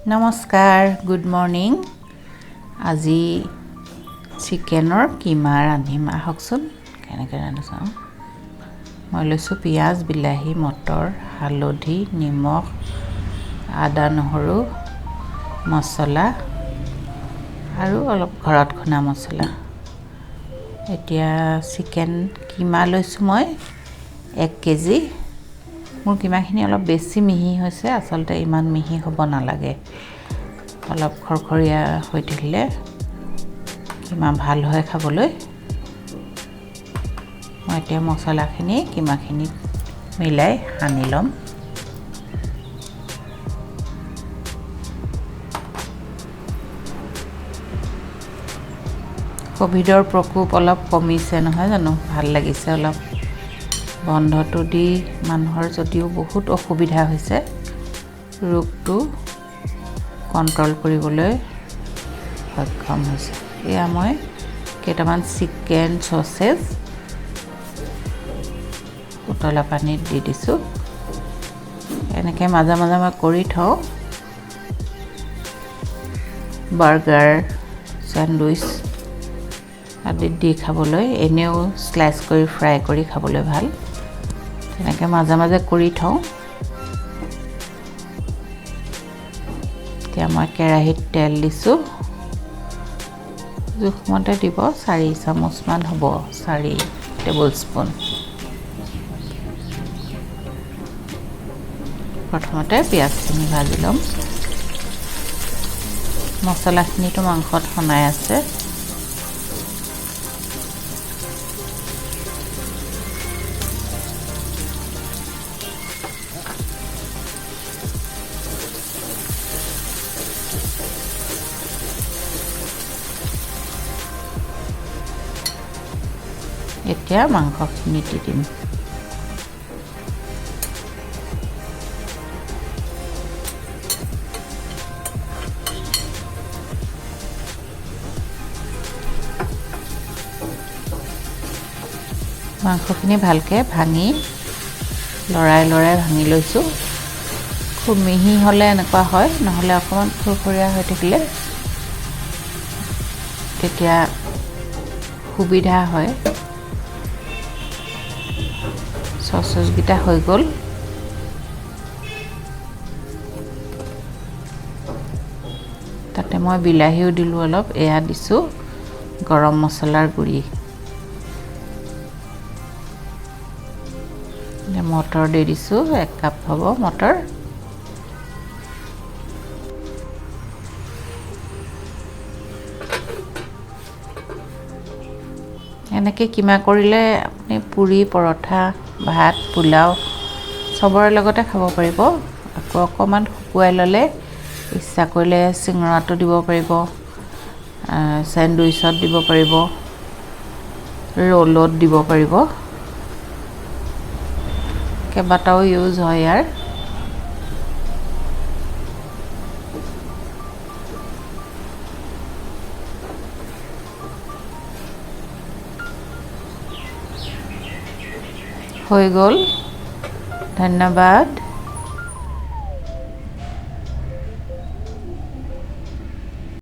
নমস্কাৰ, good morning. আজি চিকেনৰ কিমা ৰান্ধিম, আহকচোন কেনেকৈ ৰান্ধো চাওঁ। মই লৈছোঁ পিঁয়াজ, বিলাহী, মটৰ, হালধি, নিমখ, আদা, নহৰু, মছলা আৰু অলপ ঘৰত খুন্দা মছলা। এতিয়া চিকেন কিমা লৈছোঁ মই 1 কেজি। মোৰ কিমাখিনি অলপ বেছি মিহি হৈছে, আচলতে ইমান মিহি হ'ব নালাগে। অলপ খৰখৰীয়া হৈ থাকিলে কিমা ভাল হয় খাবলৈ। মই এতিয়া মছলাখিনি কিমাখিনিত মিলাই সানি ল'ম। ক'ভিডৰ প্ৰকোপ অলপ কমিছে নহয় জানো, ভাল লাগিছে অলপ। বন্ধটো দি মানুহৰ যদিও বহুত অসুবিধা হৈছে, ৰোগটো কণ্ট্ৰল কৰিবলৈ সক্ষম হৈছে। এয়া মই কেইটামান চিকেন চচেজ উতলা পানীত দি দিছোঁ। এনেকৈ মাজে মাজে মই কৰি থওঁ। বাৰ্গাৰ, চেণ্ডউইচ আদিত দি খাবলৈ, এনেও স্লাইচ কৰি ফ্ৰাই কৰি খাবলৈ ভাল। তেনেকৈ মাজে মাজে কৰি থওঁ। এতিয়া মই কেৰাহীত তেল দিছোঁ। জোখমতে দিব, 4 চামুচমান হ'ব, 4 টেবুল স্পুন। প্ৰথমতে পিঁয়াজখিনি ভাজি ল'ম। মছলাখিনিতো মাংসত সনাই আছে। এতিয়া মাংসখিনি দি দিম। মাংসখিনি ভালকৈ ভাঙি লৰাই ভাঙি লৈছোঁ। খুব মিহি হ'লে এনেকুৱা হয়, নহ'লে অকণমান খৰখৰীয়া হৈ থাকিলে তেতিয়া সুবিধা হয়। চচেছকেইটা হৈ গ'ল। তাতে মই বিলাহীও দিলোঁ অলপ। এয়া দিছোঁ গৰম মছলাৰ গুড়ি। মটৰ দি দিছোঁ, 1 কাপ হ'ব মটৰ। এনেকৈ কিমা কৰিলে আপুনি পুৰি, পৰঠা, ভাত, পোলাও চবৰে লগতে খাব পাৰিব। আকৌ অকণমান শুকুৱাই ল'লে ইচ্ছা কৰিলে চিঙৰাটো দিব পাৰিব, চেণ্ডউইচত দিব পাৰিব, ৰোলত দিব পাৰিব। কেইবাটাও ইউজ হয় ইয়াৰ। হৈ গ'ল। ধন্যবাদ।